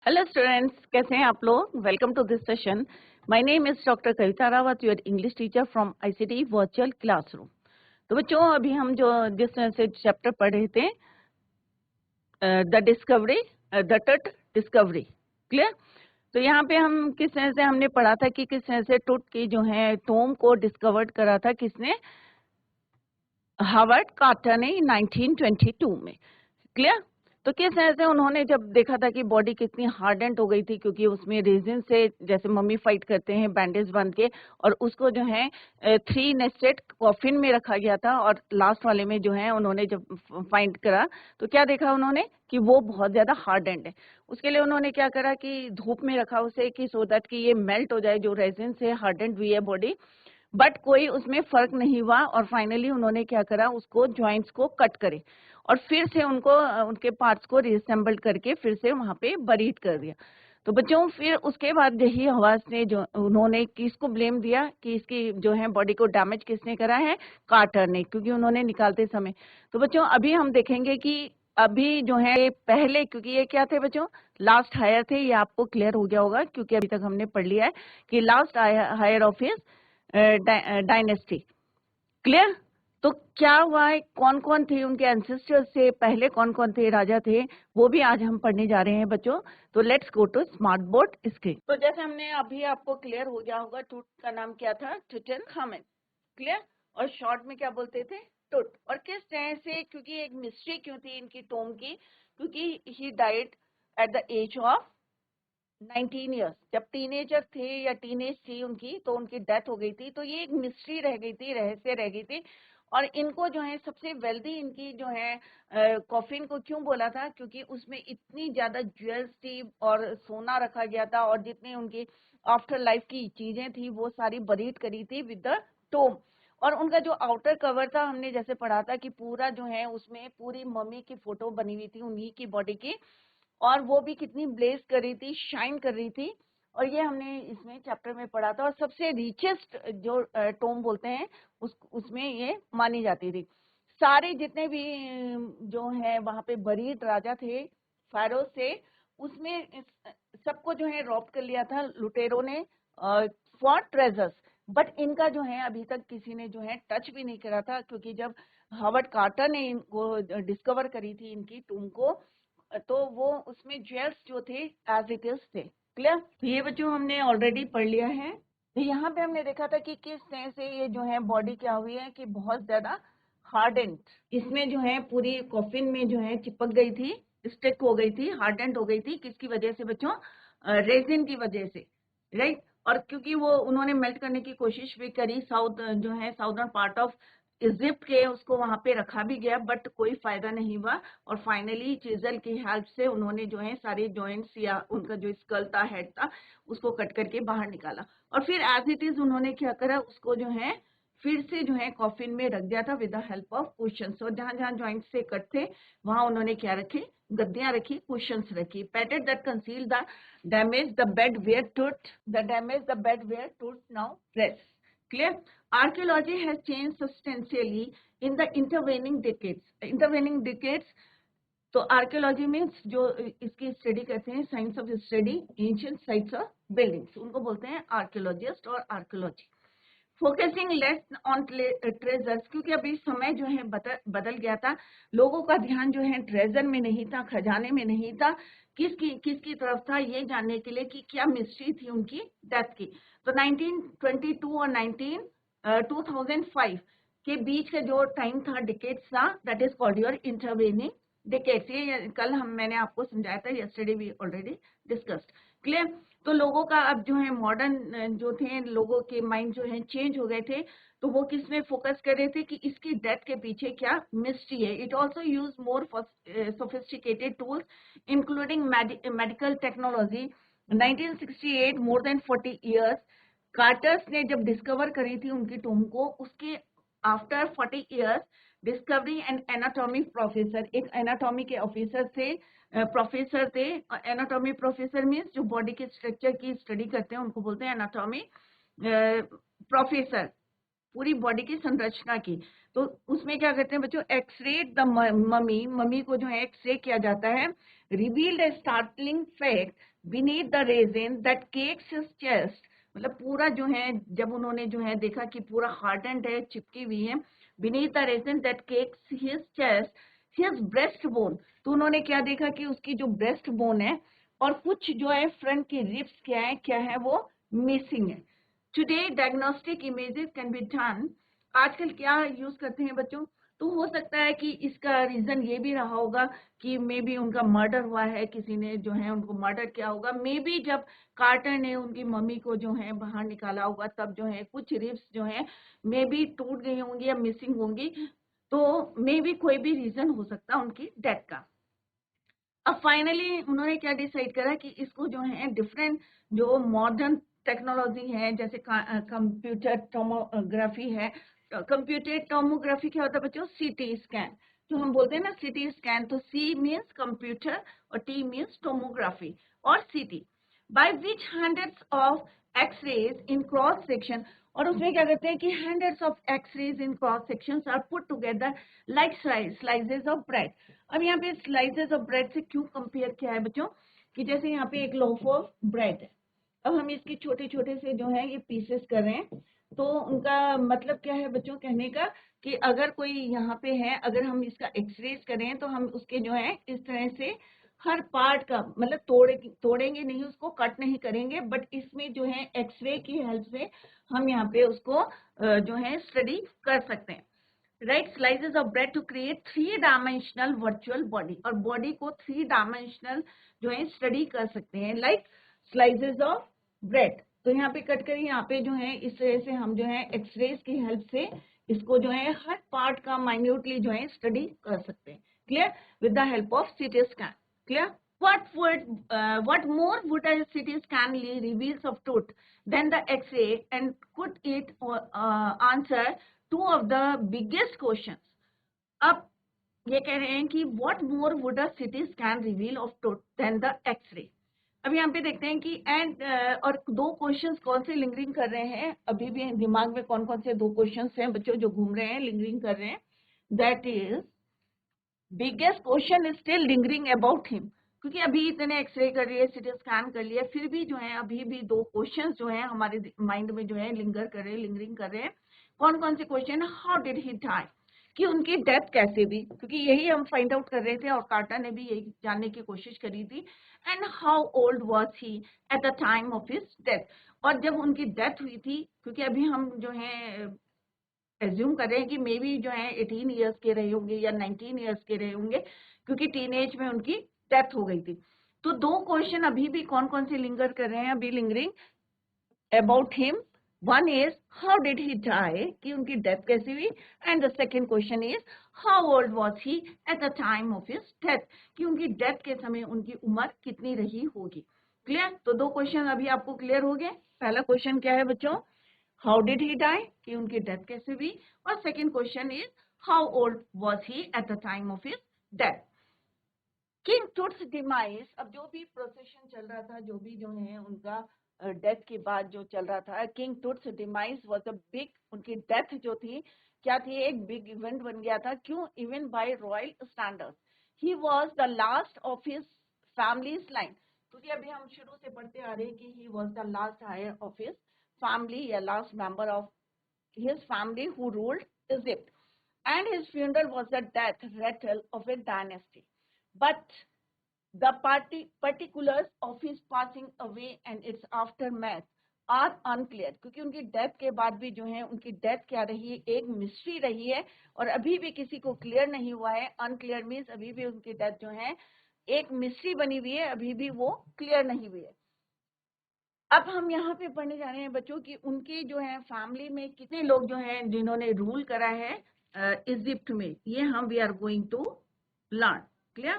Hello students, कैसे हैं आप लोग। Welcome to this session. My name is doctor Kavita Rawat, your English teacher from ICT virtual classroom. तो बच्चों, अभी हम जो जिस तरह से चैप्टर पढ़ रहे थे, द डिस्कवरी, द टट डिस्कवरी, क्लियर। तो यहाँ पे हम किस तरह से हमने पढ़ा था कि किस तरह से टुट की जो है टोम को डिस्कवर्ड करा था, किसने, हार्वर्ड कार्टर ने 1922 में, क्लियर। तो किस तरह से उन्होंने जब देखा था कि बॉडी कितनी हार्डेंट हो गई थी, क्योंकि उसमें रेजिन से जैसे मम्मी फाइट करते हैं बैंडेज बांध के, और उसको जो है 3 नेस्टेड कॉफिन में रखा गया था, और लास्ट वाले में जो है उन्होंने जब फाइंड करा तो क्या देखा उन्होंने कि वो बहुत ज्यादा हार्डेंट है। उसके लिए उन्होंने क्या करा कि धूप में रखा उसे, कि सो दैट कि ये मेल्ट हो जाए, जो रेजिन से हार्डेंट हुई है बॉडी। बट कोई उसमें फर्क नहीं हुआ, और फाइनली उन्होंने क्या करा, उसको जॉइंट्स को कट करे और फिर से उनको उनके पार्ट्स को रिअसेंबल करके फिर से वहां पे बरीड कर दिया। तो बच्चों, फिर उसके बाद यही हवास ने जो उन्होंने किसको ब्लेम दिया कि इसकी जो है बॉडी को डैमेज किसने करा है, कार्टर ने, क्योंकि उन्होंने निकालते समय। तो बच्चों, अभी हम देखेंगे कि अभी जो है पहले, क्योंकि ये क्या थे बच्चों, लास्ट हायर थे, ये आपको क्लियर हो गया होगा क्योंकि अभी तक हमने पढ़ लिया है कि last heir of his dynasty, clear. तो क्या हुआ है, कौन कौन थे उनके एंसेस्टर्स से पहले, कौन कौन थे राजा थे, वो भी आज हम पढ़ने जा रहे हैं बच्चों। तो let's go to smart board screen. तो जैसे हमने अभी आपको क्लियर हो गया होगा, टूट का नाम क्या था, टूटनखामेन, क्लियर। और शॉर्ट में क्या बोलते थे, टूट। और किस तरह से, क्योंकि एक मिस्ट्री क्यों थी इनकी टोम की, क्योंकि he died at the age of 19 years, जब टीनेजर थे या टीनेज थी उनकी, तो उनकी डेथ हो गई थी। तो ये एक मिस्ट्री रह गई थी, रहस्य रह गई थी। और इनको जो है सबसे वेल्दी इनकी जो है कॉफिन को क्यों बोला था, क्योंकि उसमें इतनी ज्यादा ज्वेल्स थी और सोना रखा गया था, और जितनी उनकी आफ्टर लाइफ की चीजें थी वो सारी बरीड करी थी विद द टोम। और उनका जो आउटर कवर था, हमने जैसे पढ़ा था कि पूरा जो है उसमें पूरी मम्मी की फोटो बनी हुई थी उन्हीं की बॉडी की, और वो भी कितनी ब्लेज कर रही थी, शाइन कर रही थी। और ये हमने इसमें चैप्टर में पढ़ा था। और सबसे रिचेस्ट जो टोम बोलते हैं उसमें ये मानी जाती थी। सारे जितने भी जो है वहां पे बरीड राजा थे फायरोज से, उसमें सबको जो है रॉब कर लिया था लुटेरों ने फॉर ट्रेजर्स। बट इनका जो है अभी तक किसी ने जो है टच भी नहीं करा था, क्योंकि जब हार्वर्ड कार्टर ने इनको डिस्कवर करी थी इनकी टूम को, तो वो उसमें ज्वेल्स जो थे एज इट इज थे, क्लियर। तो ये बच्चों हमने ऑलरेडी पढ़ लिया है। तो यहाँ पे हमने देखा था कि किस तरह से ये जो है बॉडी क्या हुई है कि बहुत ज्यादा हार्डेंट, इसमें जो है पूरी कॉफिन में जो है चिपक गई थी, स्टिक हो गई थी, हार्डेंट हो गई थी। किसकी वजह से बच्चों, रेजिन की वजह से, राइट। और क्योंकि वो उन्होंने मेल्ट करने की कोशिश भी करी, साउथ जो है साउदर्न पार्ट ऑफ इजिप्ट के, उसको वहां पे रखा भी गया, बट कोई फायदा नहीं हुआ। और फाइनली चीजल की हेल्प से उन्होंने जो है सारे जॉइंट्स या उनका जो स्कल था, हेड था, उसको कट करके बाहर निकाला। और फिर एज इट इज उन्होंने क्या करा, उसको जो है फिर से जो है कॉफिन में रख दिया था with the help of cushions. और जहां जहां जॉइंट से कट थे वहां उन्होंने क्या रखे, गद्दियां रखी, कुशंस रखी। Padded that conceal the damage the bed where Tut, the damage the bed where Tut now rest, clear. Archaeology has changed substantially in the intervening decades. Intervening decades, तो archaeology means जो इसकी study करते हैं, science of study ancient sites of buildings, उनको बोलते हैं archaeologist और archaeology. Focusing less on treasures, क्योंकि अभी समय जो है बदल गया था, लोगों का ध्यान जो है ट्रेजर में नहीं था, खजाने में नहीं था, किसकी तरफ था, ये जानने के लिए कि क्या मिस्ट्री थी उनकी डेथ की। तो 1922 और 2005 के बीच का जो टाइम था, डिकेट्स था, that is called your intervening decades. ये कल मैंने आपको समझाया था, yesterday we already discussed, clear. तो लोगों का अब जो है मॉडर्न जो थे, लोगों के माइंड जो है चेंज हो गए थे, तो वो किस में फोकस कर रहे थे कि इसकी डेथ के पीछे क्या मिस्ट्री है। It also use more sophisticated tools including medical technology. 1968, more than 40 years, Carters ने जब डिस्कवर करी थी उनकी टूम को, उसके after 40 years discovery and anatomy professor, एक एनाटॉमी के ऑफिसर थे, प्रोफेसर थे। एनाटॉमी प्रोफेसर मीन्स जो बॉडी के स्ट्रक्चर की स्टडी करते हैं उनको बोलते हैं एनाटॉमी प्रोफेसर, पूरी बॉडी की संरचना की। तो उसमें क्या करते हैं बच्चों, एक्सरे द ममी को जो है एक्सरे किया जाता है, revealed A startling fact beneath the resin that cakes his chest, मतलब पूरा जो है जब उन्होंने जो है देखा कि पूरा हार्डेंड है, चिपकी हुई है, beneath the resin that cakes his chest his breast bone, तो उन्होंने क्या देखा कि उसकी जो ब्रेस्ट बोन है और कुछ जो है फ्रंट की रिब्स क्या है वो मिसिंग है। Today diagnostic images can be done, आजकल क्या यूज करते हैं बच्चों, तो हो सकता है कि इसका रीजन ये भी रहा होगा कि मे बी उनका मर्डर हुआ है, किसी ने जो है उनको मर्डर किया होगा, मे बी जब कार्टर ने उनकी मम्मी को जो है बाहर निकाला होगा तब जो है कुछ रिब्स जो है मे बी टूट गई होंगी या मिसिंग होंगी, तो मे बी कोई भी रीजन हो सकता है उनकी डेथ का। अब फाइनली उन्होंने क्या डिसाइड करा कि इसको जो है डिफरेंट जो मॉडर्न टेक्नोलॉजी है, जैसे कंप्यूटर टोमोग्राफी है, कंप्यूटर टोमोग्राफी क्या होता है बच्चों, सीटी स्कैन, जो हम बोलते हैं ना सीटी स्कैन, तो सी मीन्स कंप्यूटर और टी मीन्स टोमोग्राफी और CT, by which hundreds of x-rays in cross section, और उसमें क्या करते हैं कि hundreds of x-rays in cross sections are put together like slices of bread. अब यहाँ पे स्लाइसेस ऑफ ब्रेड से क्यों कंपेयर किया है बच्चों, कि जैसे यहाँ पे एक लोफ ऑफ ब्रेड है, अब हम इसके छोटे छोटे से जो है ये पीसेस कर रहे हैं, तो उनका मतलब क्या है बच्चों कहने का कि अगर कोई यहाँ पे है, अगर हम इसका एक्सरेज करें तो हम उसके जो है इस तरह से हर पार्ट का मतलब तोड़ेंगे नहीं, उसको कट नहीं करेंगे, बट इसमें जो है एक्सरे की हेल्प से हम यहाँ पे उसको जो है स्टडी कर सकते हैं। Right, slices of bread to create 3 dimensional virtual body, और बॉडी को 3 डायमेंशनल जो है स्टडी कर सकते हैं, लाइक स्लाइसेस ऑफ ब्रेड। तो यहाँ पे कट करिए, यहाँ पे जो है इस तरह से हम जो है एक्सरेज की हेल्प से इसको जो है हर पार्ट का माइन्यूटली जो है स्टडी कर सकते हैं। Clear, with the help of CT scan. Clear, what more would a CT scan reveals of truth than the X-ray, and could it answer two of the biggest questions? अब ये कह रहे हैं कि what more would a CT scan reveal of truth than the X-ray? अब यहाँ पे देखते हैं कि एंड और दो क्वेश्चंस कौन से लिंगरिंग कर रहे हैं, अभी भी दिमाग में कौन कौन से दो क्वेश्चंस हैं बच्चों जो घूम रहे हैं, लिंगरिंग कर रहे हैं, that is biggest question is still lingering about him, क्योंकि अभी इतने एक्सरे कर लिए, सीटी स्कैन कर लिया, फिर भी जो है अभी भी दो क्वेश्चंस जो है हमारे माइंड में जो है लिंगर कर रहे हैं, लिंगरिंग कर रहे हैं। कौन कौन से question, how did he die, कि उनकी डेथ कैसे हुई, क्योंकि यही हम फाइंड आउट कर रहे थे और कार्टर ने भी यही जानने की कोशिश करी थी, and how old was he at the time of his death, और जब उनकी डेथ हुई थी, क्योंकि अभी हम जो है एज्यूम कर रहे हैं कि मे बी जो है 18 ईयर्स के रहे होंगे या 19 ईयर्स के रहे होंगे, क्योंकि टीन एज में उनकी डेथ हो गई थी। तो दो क्वेश्चन अभी भी कौन कौन से लिंगर कर रहे हैं, अभी lingering about him, one is how did he die, कि उनकी डेथ कैसी हुई, and the second question is how old was he at the time of his death, कि उनकी डेथ के समय उनकी उम्र कितनी रही होगी। क्लियर, तो दो क्वेश्चन अभी आपको क्लियर हो गए। पहला क्वेश्चन क्या है बच्चों, हाउ डिड ही डाई, कि उनकी डेथ कैसे हुई, और second question is how old was he at the time of his death. King Tut's demise, अब जो भी प्रोसेशन चल रहा था, जो भी जो है उनका डेथ के बाद जो चल रहा था, king Tut's demise was a big, उनकी डेथ जो थी क्या थी, एक बिग इवेंट बन गया था। क्यों, even bye royal standards, he was the last of his families line, क्योंकि अभी हम शुरू से पढ़ते आ रहे हैं कि he was the last heir of his family, a last member of his family who ruled Egypt, and his funeral was the death rattle of a dynasty. But the particulars of his passing away and its aftermath are unclear, क्योंकि उनकी death के बाद भी जो है उनकी death क्या रही, एक मिस्ट्री रही है, और अभी भी किसी को क्लियर नहीं हुआ है। अनक्लियर मीन्स अभी भी उनकी डेथ जो है एक मिस्ट्री बनी हुई है, अभी भी वो क्लियर नहीं हुई है। अब हम यहाँ पे पढ़ने जा रहे हैं बच्चों कि उनके जो है फैमिली में कितने लोग जो हैं जिन्होंने रूल करा है इजिप्ट में, ये हम we are going to learn. Clear,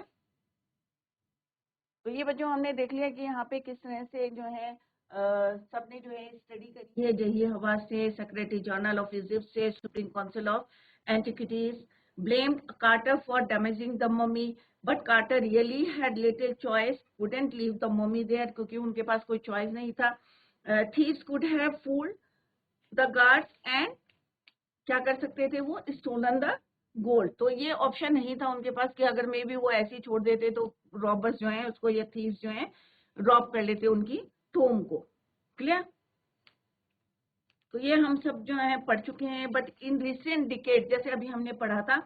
तो ये बच्चों हमने देख लिया कि यहाँ पे किस तरह से जो है सबने जो है स्टडी करी है, जही हवा से, सेक्रेटरी जनरल ऑफ इजिप्ट से, supreme council of antiquities blamed Carter for damaging the mummy, but Carter really had little choice, couldn't leave the mummy there, क्योंकि उनके पास कोई choice नहीं था। Thieves could have fooled the guards and क्या कर सकते थे वो, stolen the gold, तो ये ऑप्शन नहीं था उनके पास कि अगर मे बी वो ऐसे ही छोड़ देते तो रॉबर्स जो हैं उसको, या थीव्स जो हैं रॉब कर लेते उनकी टोम को। क्लियर? तो ये हम सब जो है पढ़ चुके हैं। बट इन रिसेंट डिकेड, जैसे अभी हमने पढ़ा था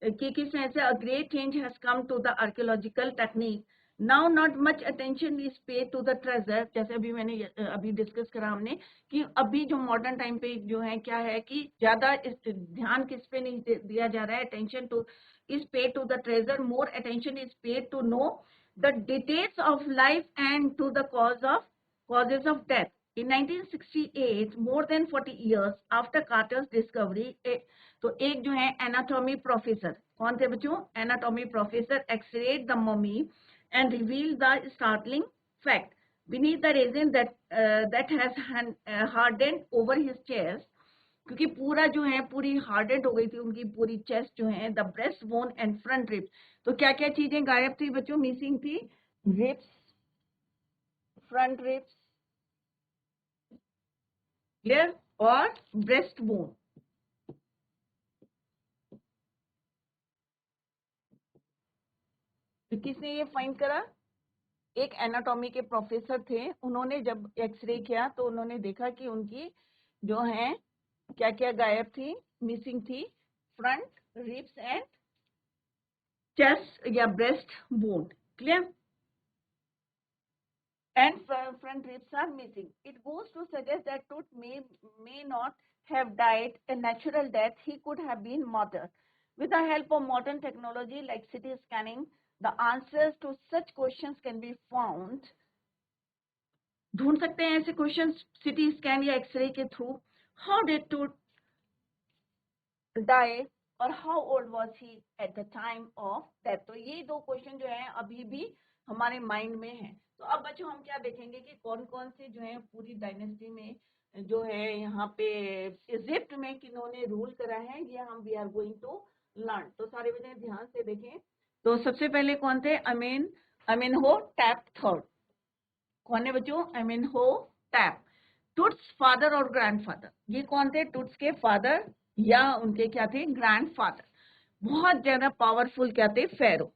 कि किस तरह से a great change has come to the archaeological technique, now not much attention is paid to the treasure. जैसे अभी मैंने अभी डिस्कस करा हमने कि अभी जो मॉडर्न टाइम पे जो है क्या है कि ज्यादा ध्यान किस पे नहीं दिया जा रहा है, attention to is paid to the treasure, more attention is paid to no the details of life and to the causes of death. In 1968, more than 40 years after Carter's discovery, तो एक जो है एनाटॉमी प्रोफेसर, कौन थे बच्चों? Anatomy professor x-rayed the mummy and reveal the startling fact beneath the resin that has hardened over his chest, क्योंकि पूरा जो है पूरी हार्डेंड हो गई थी उनकी पूरी चेस्ट जो है, the breast bone and front ribs. तो क्या क्या चीजें गायब थी बच्चों? मिसिंग थी रिब्स, फ्रंट रिब्स, क्लियर, और ब्रेस्ट बोन। तो किसने ये फाइंड करा? एक एनाटॉमी के प्रोफेसर थे, उन्होंने जब एक्सरे किया तो उन्होंने देखा कि उनकी जो है क्या क्या गायब थी, मिसिंग थी, फ्रंट रिब्स एंड चेस्ट या breast bone. Clear? And front ribs are missing. It goes to suggest that tooth may not have died a natural death. He could have been murdered. With the help of modern technology like CT scanning, the answers to such questions can be found. ढूंढ सकते हैं ऐसे questions CT scan या x-ray के through. How did Tut die और how old was he at the time of death. तो ये दो क्वेश्चन जो है अभी भी हमारे माइंड में है। तो अब बच्चों हम क्या देखेंगे कि कौन कौन से जो है पूरी डायनेस्टी में जो है यहाँ पे इजिप्ट में किन्होंने रूल करा है, ये हम we are going to learn. तो सारे बच्चे ध्यान से देखें। तो सबसे पहले कौन थे? Amenhotep third. कौन है बच्चों? अमेनहोटेप। टूट्स फादर और ग्रैंडफादर, ये कौन थे? टूट्स के फादर या उनके क्या थे? ग्रैंडफादर। बहुत ज्यादा पावरफुल क्या थे? Pharaoh.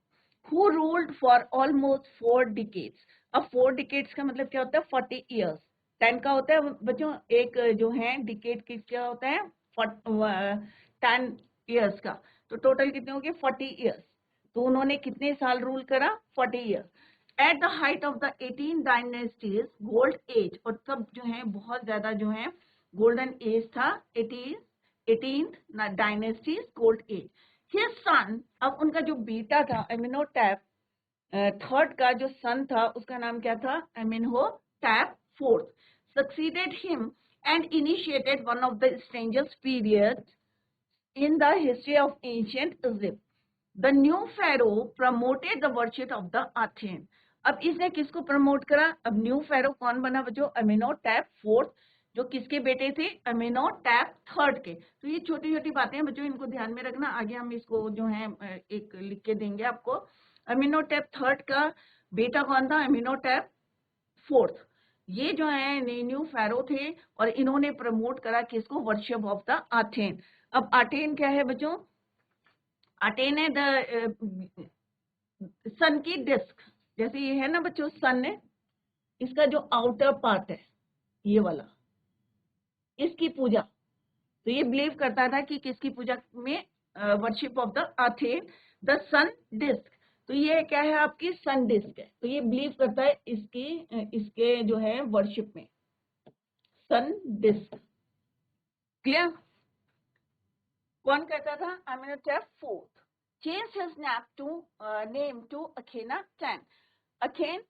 Who ruled for almost 4 decades. अब 4 डिकेड्स का मतलब क्या होता है? 40 ईयर्स। 10 का होता है बच्चों, एक जो है डिकेड की क्या होता है? 10 ईयर्स का। तो टोटल कितने हो गए? 40 ईयर्स। तो उन्होंने कितने साल रूल करा? 40 years. At the height of the 18 dynasties gold age, और तब जो है बहुत ज्यादा जो है गोल्डन एज था, 18th dynasties gold age. His son, अब उनका जो बेटा था अमेनहोटेप थर्ड का जो सन था उसका नाम क्या था? Amenhotep fourth, succeeded him and initiated one of the strangest periods in the history of ancient Egypt. The new pharaoh promoted the worship of the Athene. अब इसने किसको प्रमोट करा? अब न्यू फेरो कौन बना बच्चों? अमेनहोटेप फोर्थ, जो किसके बेटे थे? अमेनहोटेप थर्ड के। तो ये छोटी छोटी बातें हैं बच्चों, इनको ध्यान में रखना। आगे हम इसको जो है एक लिख के देंगे आपको। अमेनहोटेप थर्ड का बेटा कौन था? Amenhotep fourth. ये जो है न्यू फेरो थे और इन्होंने प्रमोट करा किसको? Worship of the Aten. अब अटेन क्या है बच्चों? अटेन है द सन की डिस्क। जैसे ये है ना बच्चों सन है, इसका जो आउटर पार्ट है ये वाला, इसकी पूजा। तो ये बिलीव करता था कि किसकी पूजा में? Worship of the Aten, the sun disc. तो ये क्या है? आपकी सन डिस्क है। तो ये बिलीव करता है इसके जो है वर्शिप में, सन डिस्क। क्लियर? कौन कहता था? Amenhotep fourth changed his name to Akhenaten. अथेन।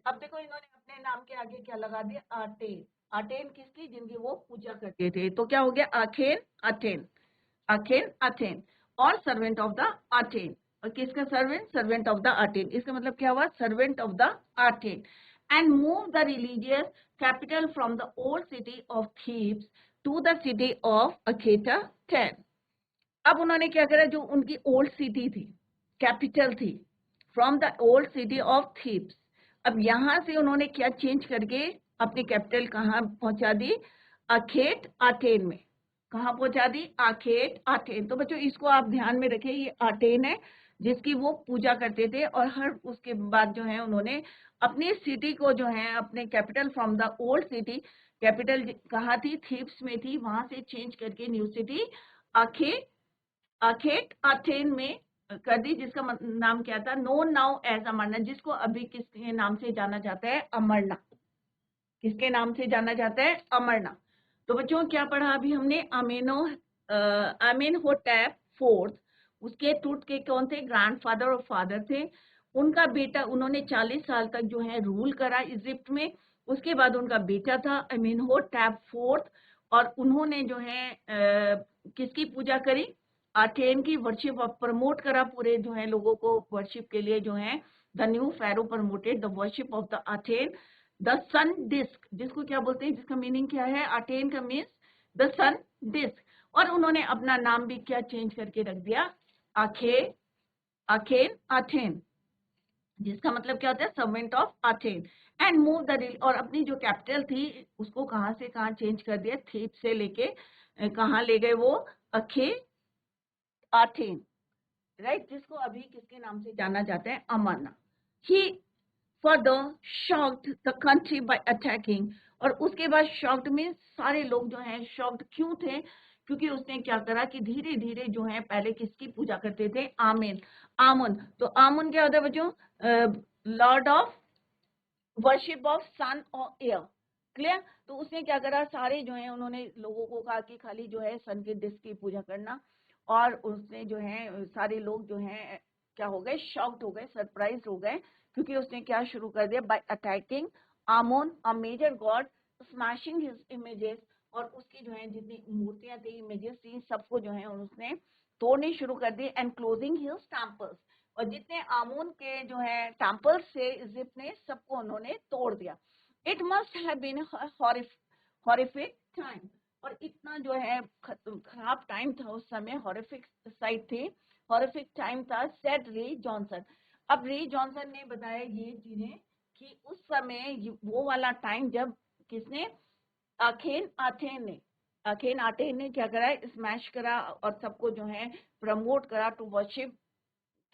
अब देखो इन्होंने अपने नाम के आगे क्या लगा दिया? अटेन। अटेन किसकी? जिनकी वो पूजा करते थे। तो क्या हो गया? अथेन और सर्वेंट ऑफ द अटेन। और किसका servant? Servant of the Aten. इसका मतलब क्या हुआ? Servant of the Aten. And move the religious capital from the old city of Thebes to the city of Akhetaten. अब उन्होंने क्या करा? जो उनकी ओल्ड सिटी थी, कैपिटल थी, from the old city of Thebes, अब यहां से उन्होंने क्या चेंज करके अपनी कैपिटल कहां पहुंचा दी? अखेटाटेन में। कहां पहुंचा दी? अखेटाटेन। तो बच्चों इसको आप ध्यान में रखें, ये अटेन है, जिसकी वो पूजा करते थे। और हर उसके बाद जो है उन्होंने अपनी सिटी को जो है अपने capital from the old city, capital कहाँ थी, थीब्स में थी, वहां से चेंज करके न्यू सिटी अखेट अथेन में कर दी, जिसका नाम क्या था, नोन नाउ एज अमरनाथ, जिसको अभी किसके नाम से जाना जाता है, अमरनाथ। किसके नाम से जाना जाता है, अमरनाथ। तो बच्चों क्या पढ़ा अभी हमने, आमेनहोटेप फोर्थ, उसके टूट के कौन थे, ग्रैंडफादर और फादर थे। उनका बेटा, उन्होंने 40 साल तक जो है रूल करा इजिप्ट में। उसके बाद उनका बेटा था आमेनहोटेप फोर्थ, और उन्होंने जो है किसकी पूजा करी, अथेन की वर्शिप प्रमोट करा, पूरे जो है लोगों को वर्शिप के लिए जो है the new pharaoh promoted the worship of the Aten. The sun disc, जिसको क्या बोलते हैं, जिसका मीनिंग क्या है, अटेन का मीन्स द सन डिस्क। और उन्होंने अपना नाम भी क्या चेंज करके रख दिया, अखे अखेन अथेन, जिसका मतलब क्या होता है, servant of Aten. And move the, और अपनी जो कैपिटल थी उसको कहां से कहां चेंज कर दिया, थीप से लेके कहां ले गए वो, अखे अथेन, राइट, जिसको अभी किसके नाम से जाना जाता है, अमरनाथ। ही further shocked the country by attacking, और उसके बाद shocked में सारे लोग जो हैं shocked क्यों थे, क्योंकि उसने क्या करा कि धीरे धीरे जो है पहले किसकी पूजा करते थे, आमुन। तो आमुन क्या होता है बच्चों, लॉर्ड ऑफ वर्शिप ऑफ सन और एयर, क्लियर। तो उसने क्या करा, सारे जो है उन्होंने लोगों को कहा कि खाली जो है सन के डिस्क की पूजा करना, और उसने जो है सारे लोग जो है क्या हो गए, शॉक्ड हो गए, सरप्राइज हो गए, क्योंकि उसने क्या शुरू कर दिया, by attacking Amun a major god, smashing his images, और उसकी जो है जितनी मूर्तियां थी, इमेजेस थी, सबको जो है उसने तोड़नी शुरू कर दी, एंड क्लोजिंग हिज टेम्पल्स, और जितने आमून के जो है टेम्पल से इजिप्ट ने सबको उन्होंने तोड़ दिया। It must have been horrific time, और इतना जो है खराब टाइम था उस समय, हॉरिफिक साइट थी, हॉरिफिक टाइम था, सेड रे जॉनसन। अब रे जॉनसन ने बताया ये चीजें कि उस समय वो वाला टाइम जब किसने, अखेन आथेन ने क्या करा, स्मैश करा और सबको जो है प्रमोट करा टू वर्शिप,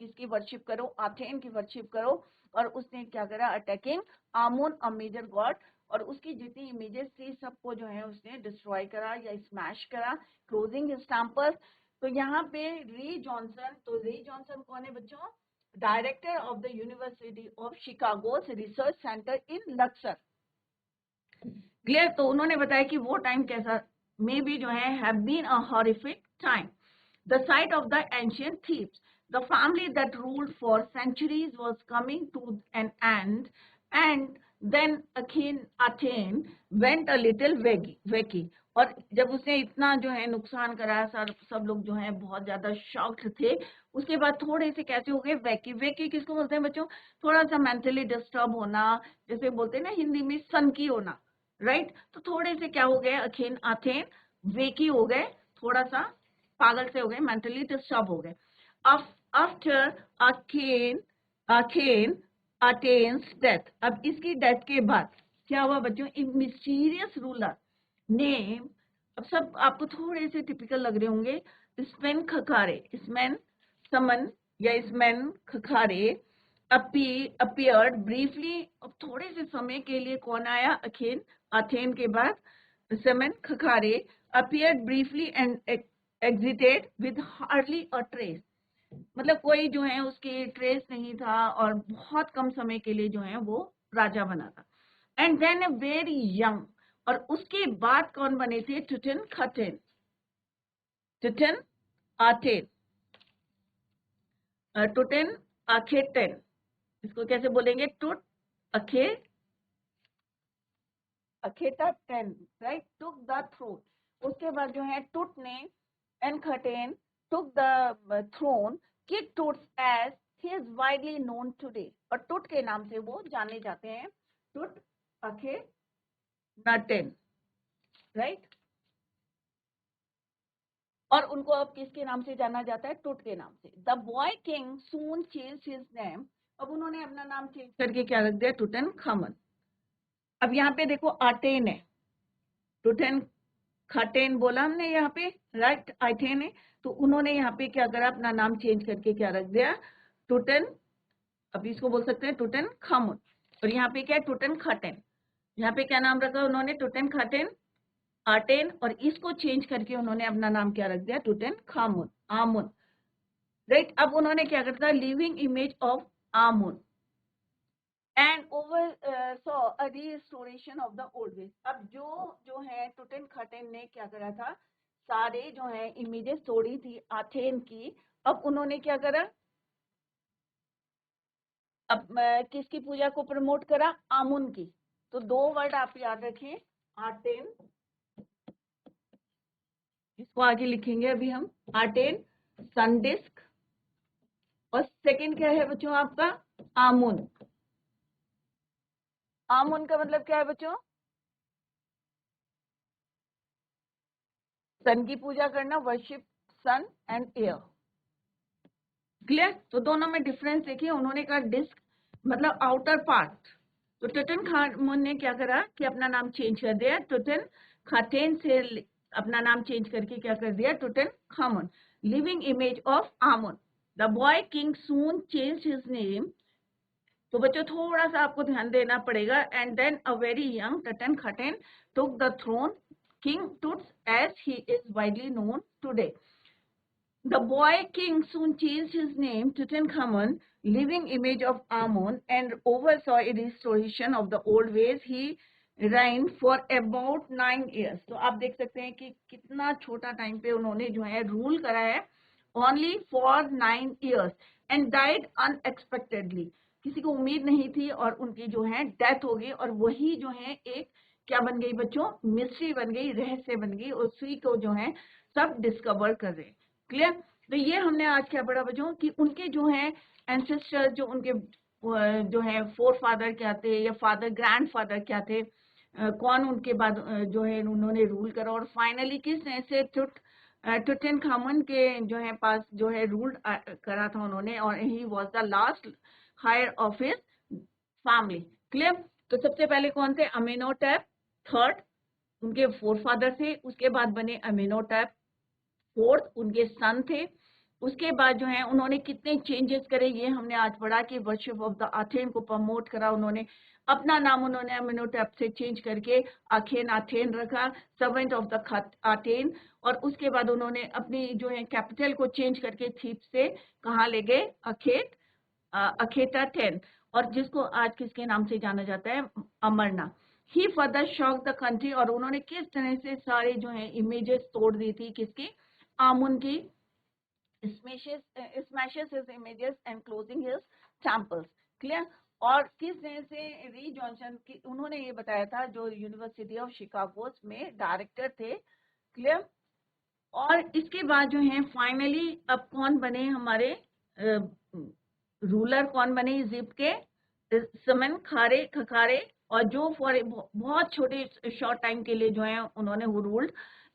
किसकी वर्शिप करो, अथेन की वर्शिप करो। और उसने क्या करा, attacking Amun a major god, और उसकी जितनी इमेजेस थी सबको जो है उसने डिस्ट्रॉय करा या स्मैश करा, क्लोजिंग हिज टेम्पल्स। तो यहाँ पे रे जॉनसन, तो रे जॉनसन कौन है बच्चों, director of the University of Chicago's research centre in Luxor, clear. तो उन्होंने बताया कि वो टाइम कैसा, मे बी जो है have been a horrific time, the site of the ancient Thebes. The family that ruled for centuries was coming to an end, and then Athene went a little wacky. और जब उसने इतना जो है नुकसान करा, सब लोग जो है बहुत ज्यादा शॉक्ड थे। उसके बाद थोड़े से कैसे हो गए, वैकी। वैकी किसको बोलते हैं बच्चों, थोड़ा सा मेंटली डिस्टर्ब होना, जैसे बोलते हैं ना हिंदी में सनकी होना, राइट। तो थोड़े से क्या हो गए, अथेन वेकी हो गए, थोड़ा सा पागल से हो गए, मेंटली डिस्टर्ब हो गए। आफ्टर अथेन अटेन्स डेथ, अब इसकी डेथ के बाद क्या हुआ बच्चों, एक मिस्टीरियस रूलर नेम, अब सब आपको थोड़े से टिपिकल लग रहे होंगे, स्मेन खखारे, स्मेन समन या स्मेन खखारे appeared briefly, अब थोड़े से समय के लिए कौन आया, अथेन के बाद semen खखारे appeared briefly and exited with hardly a trace, मतलब कोई जो है उसकी ट्रेस नहीं था, और बहुत कम समय के लिए जो है वो राजा बना था। And then a very young, और उसके बाद कौन बने थे, टुटन खटेन, टुटन आटेन, टुटन आखेटेन, इसको कैसे बोलेंगे, Tut Akhe Akhetaten, right, took the throne. उसके बाद जो है टुट ने एनखटेन टुक द थ्रोन, किक Tut as he is widely known today, और टुट के नाम से वो जाने जाते हैं, टुट अखे नटेन, राइट। और उनको अब किसके नाम से जाना जाता है, टुट के नाम से। The boy king soon change his name, अब उन्होंने अपना नाम चेंज करके क्या रख दिया, टुटन खामन। अब यहाँ पे देखो अटेन है, टुटन खाटेन बोला हमने यहाँ पे, राइट, आइथेन है। तो उन्होंने यहाँ पे क्या करा, अपना नाम चेंज करके क्या रख दिया, टूटन, अभी इसको बोल सकते हैं टूटन खामुन। और यहाँ पे क्या है, टूटन खाटेन। यहाँ पे क्या नाम रखा उन्होंने, टूटन खाटेन आटेन, और इसको चेंज करके उन्होंने अपना नाम क्या रख दिया, टूटन खामुन, आमुन, राइट। अब उन्होंने क्या करता, living image of Amun and over saw a restoration of the old veg. अब जो है टूटन खाटेन ने क्या करा था, सारे जो है इमेजेस तोड़ी थी आथेन की। अब उन्होंने क्या करा, अब किसकी पूजा को प्रमोट करा, आमुन की। तो दो वर्ड आप याद रखें, आटेन, इसको आगे लिखेंगे अभी हम, आटेन, सन डिस्क, और सेकंड क्या है बच्चों आपका, आमुन। आमुन का मतलब क्या है बच्चों, सन की पूजा करना, worship sun and air, clear. तो दोनों में डिफरेंस देखिए, उन्होंने कहा डिस्क मतलब आउटर पार्ट। तो टूटन खामुन ने क्या करा कि अपना नाम चेंज कर दिया, टूटन खाटेन से अपना नाम चेंज करके क्या कर दिया, Tutankhamun, living image of Amun. The boy king soon change his name. तो बच्चों थोड़ा सा आपको ध्यान देना पड़ेगा, and then a very young Tutankhaten took the throne, King Tut as he is widely known today. The boy king soon changed his name to Tutankhamun, living image of Amun, and oversaw a restoration of the old ways. He reigned for about 9 years. तो आप देख सकते हैं कि कितना छोटा time पे उन्होंने जो है रूल करा है, only for 9 years, and died unexpectedly. किसी को उम्मीद नहीं थी और उनकी जो है डेथ हो गई, और वही जो है एक क्या बन गई बच्चों, मिस्ट्री बन गई, रहस्य बन गई, उसी को जो है सब डिस्कवर कर रहे हैं, क्लियर। तो ये हमने आज क्या पढ़ा बच्चों कि उनके जो है एंसेस्टर, जो उनके जो है फोर फादर क्या थे, या फादर ग्रैंड फादर क्या थे, कौन उनके बाद जो है उन्होंने रूल करा, और फाइनली किस ऐसे टूटन खामुन के जो है पास जो है रूल करा था उन्होंने, और he was the last heir of his family, clear. तो सबसे पहले कौन थे, अमीनोटेप थर्ड, उनके फोर फादर थे। उसके बाद बने अमीनोटेप फोर्थ, उनके सन थे। उसके बाद जो है उन्होंने कितने चेंजेस करे, ये हमने आज पढ़ा कि वर्शिप ऑफ द आथेन को प्रमोट करा उन्होंने, अपना नाम उन्होंने अमीनोटेप से चेंज करके अखेन आथेन रखा, सर्वेंट ऑफ द आथेन। और उसके बाद उन्होंने अपनी जो है कैपिटल को चेंज करके थीप से कहाँ ले गए, अखेटा 10, और जिसको आज किसके नाम से जाना जाता है, अमरना। ही फर्दर शॉक द कंट्री, और उन्होंने किस तरह से सारे जो है इमेजेस तोड़ दी थी किसकी, आमुन की, smashes his images and closing his temples, clear. और किस तरह से री जॉनसन की, उन्होंने ये बताया था, जो यूनिवर्सिटी ऑफ शिकागो में डायरेक्टर थे, क्लियर। और इसके बाद जो है फाइनली अब कौन बने हमारे रूलर, कौन बने इजिप्ट के, समन खारे खखारे, और जो फॉर बहुत छोटे शॉर्ट टाइम के लिए जो है उन्होंने वो रूल्ड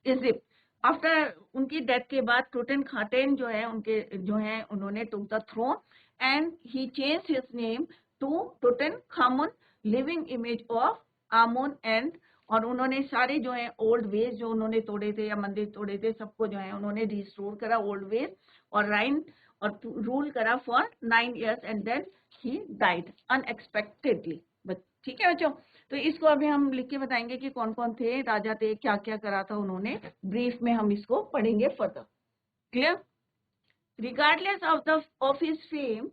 इजिप्ट। आफ्टर उनकी डेथ के बाद टूटन खाटेन जो है उनके जो है उन्होंने took the throne, and he change his name to Tutankhamun, living image of Amun, and और उन्होंने सारे जो है ओल्ड वेज जो उन्होंने तोड़े थे या मंदिर तोड़े थे, सबको जो है उन्होंने रिस्टोर करा ओल्ड वेज, और राइन और रूल करा for 9 years, and then he died unexpectedly. ठीक है बच्चों, तो इसको अभी हम लिख के बताएंगे कि कौन कौन थे राजा थे, क्या क्या करा था उन्होंने, ब्रीफ में हम इसको पढ़ेंगे further, clear. Regardless of his fame,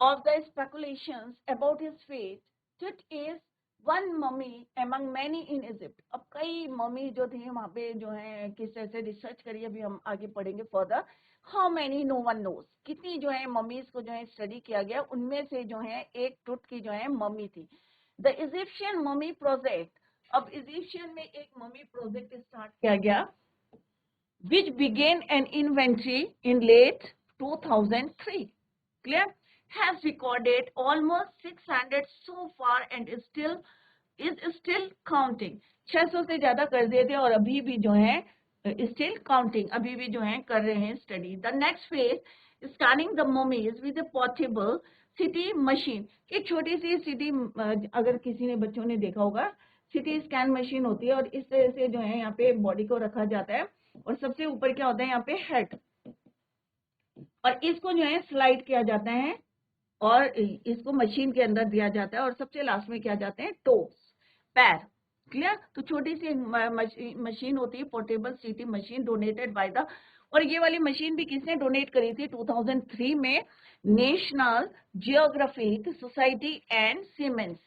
of the speculations about his fate, Tut is one mummy among many in Egypt. अब कई मम्मी जो थी वहाँ पे जो है किस तरह से रिसर्च करी, अभी हम आगे पढ़ेंगे further. How many no one knows, कितनी जो है मम्मीज को जो है स्टडी किया गया, उनमें से जो है एक टुट की जो है मम्मी थी। द इजिप्शियन मम्मी प्रोजेक्ट, अब इजिप्शियन में एक मम्मी प्रोजेक्ट स्टार्ट किया गया, which began an inventory in late 2003, clear, has recorded almost 600 so far and is still counting. 600 से ज्यादा कर दिए थे और अभी भी जो है still counting, अभी भी जो है कर रहे हैं study. The next phase is scanning the mummies with a portable city machine। एक छोटी सी सिटी, अगर किसी ने बच्चों ने देखा होगा सीटी स्कैन मशीन होती है और इस तरह से जो है यहाँ पे बॉडी को रखा जाता है और सबसे ऊपर क्या होता है यहाँ पे हेड, और इसको जो है स्लाइड किया जाता है और इसको मशीन के अंदर दिया जाता है और सबसे लास्ट में क्या जाते हैं टोस, पैर। क्लियर? तो छोटी सी मशीन होती है, portable CT machine, donated by the, और ये वाली मशीन भी किसने डोनेट करी थी 2003 में? National geographic society and siemens.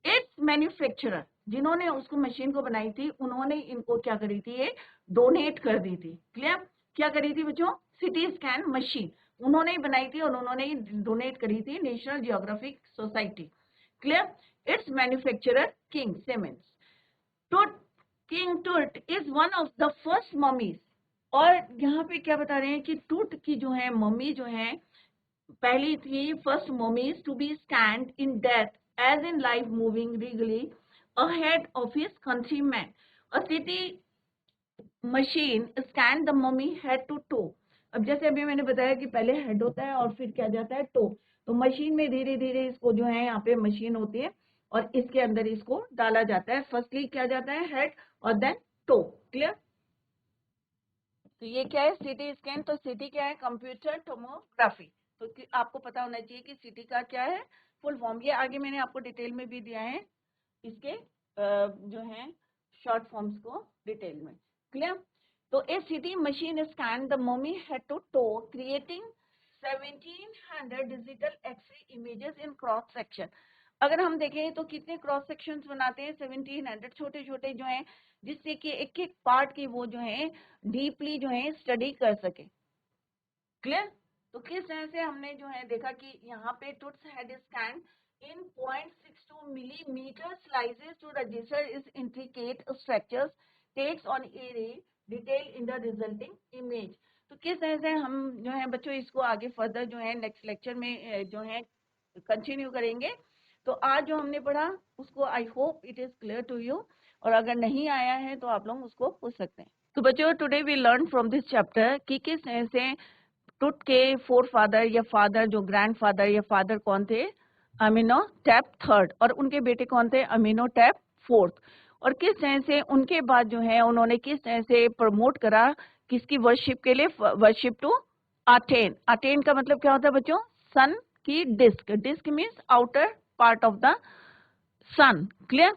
It's manufacturer जिन्होंने उसको मशीन को बनाई थी उन्होंने इनको क्या करी थी, ये डोनेट कर दी थी। क्लियर? क्या करी थी बच्चों? सीटी स्कैन मशीन उन्होंने ही बनाई थी और उन्होंने ही डोनेट करी थी national geographic society. Clear? It's manufacturer king siemens. टूट, किंग टूट is one of the first mummies, और यहाँ पे क्या बता रहे हैं कि टूट की जो है मम्मी जो है पहली थी first mummies to be stand in death as in life moving regally ahead of his countryman. A CT machine scan the mummy head to toe. अब जैसे अभी मैंने बताया कि पहले हेड होता है और फिर क्या जाता है टो, तो मशीन में धीरे धीरे इसको जो है यहाँ पे मशीन होती है और इसके अंदर इसको डाला जाता है। फर्स्टली क्या जाता है हेड और देन टो। क्लियर? तो ये क्या है सीटी स्कैन? तो सीटी क्या है? Computer tomography. तो आपको पता होना चाहिए कि सीटी का क्या है फुल फॉर्म। ये आगे मैंने आपको डिटेल में भी दिया है इसके जो है शॉर्ट फॉर्म्स को डिटेल में। क्लियर? तो a CT machine scan the mummy head to toe creating 1700 digital x-ray images in cross section. अगर हम देखें तो कितने क्रॉस सेक्शंस बनाते हैं? 1700 छोटे छोटे जो हैं, जिससे कि एक एक पार्ट की वो जो है डीपली जो है स्टडी कर सके। क्लियर? तो किस तरह से हमने जो है देखा कि यहाँ पे Toots head scan in 0.62 millimeter slices to register its intricate structures takes on array detail in the resulting image। तो किस तरह से हम जो है बच्चों इसको आगे फर्दर जो है नेक्स्ट लेक्चर में जो है कंटिन्यू करेंगे। तो आज जो हमने पढ़ा उसको I hope it is clear to you, और अगर नहीं आया है तो आप लोग उसको पूछ सकते हैं। तो बच्चों today we learn from this chapter कि किस तरह से टूट के फोर फादर या फादर जो ग्रैंडफादर या फादर कौन थे? अमीनोटेप थर्ड, और उनके बेटे कौन थे? Amenhotep fourth. और किस तरह से उनके बाद जो है उन्होंने किस तरह से प्रमोट करा किसकी वर्शिप के लिए? Worship to attain. अटेन का मतलब क्या होता है बच्चों? सन की disc. Disc means outer part of the sun. Clear?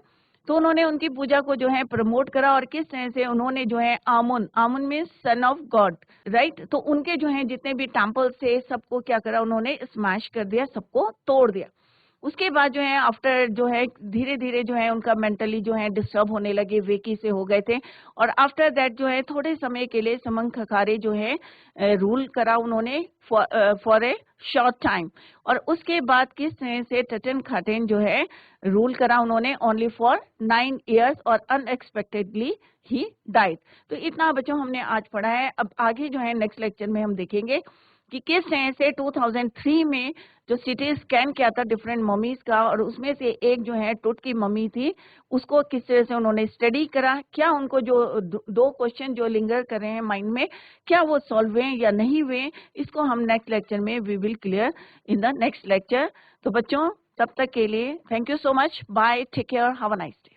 तो उन्होंने उनकी पूजा को जो है प्रमोट करा, और किस तरह से उन्होंने जो है Amun, Amun means son of god, right? तो उनके जो है जितने भी टेम्पल्स थे सबको क्या करा उन्होंने? स्मैश कर दिया, सबको तोड़ दिया। उसके बाद जो है आफ्टर जो है धीरे धीरे जो है उनका मेंटली जो है डिस्टर्ब होने लगे, वेकी से हो गए थे, और आफ्टर दैट जो है थोड़े समय के लिए समंग खखारे जो है रूल करा उन्होंने फॉर ए शॉर्ट टाइम, और उसके बाद किस तरह से टटन खाटेन जो है रूल करा उन्होंने ओनली फॉर 9 years और अनएक्सपेक्टेडली ही डाइड। तो इतना बच्चों हमने आज पढ़ा है। अब आगे जो है नेक्स्ट लेक्चर में हम देखेंगे कि किस तरह से 2003 में जो सिटी स्कैन किया था डिफरेंट मम्मीज का, और उसमें से एक जो है टूट की मम्मी थी, उसको किस तरह से उन्होंने स्टडी करा, क्या उनको जो दो क्वेश्चन जो लिंगर कर रहे हैं माइंड में, क्या वो सॉल्व हुए या नहीं हुए, इसको हम नेक्स्ट लेक्चर में we will clear in the next lecture. तो बच्चों तब तक के लिए thank you so much, bye, take care, have a nice day.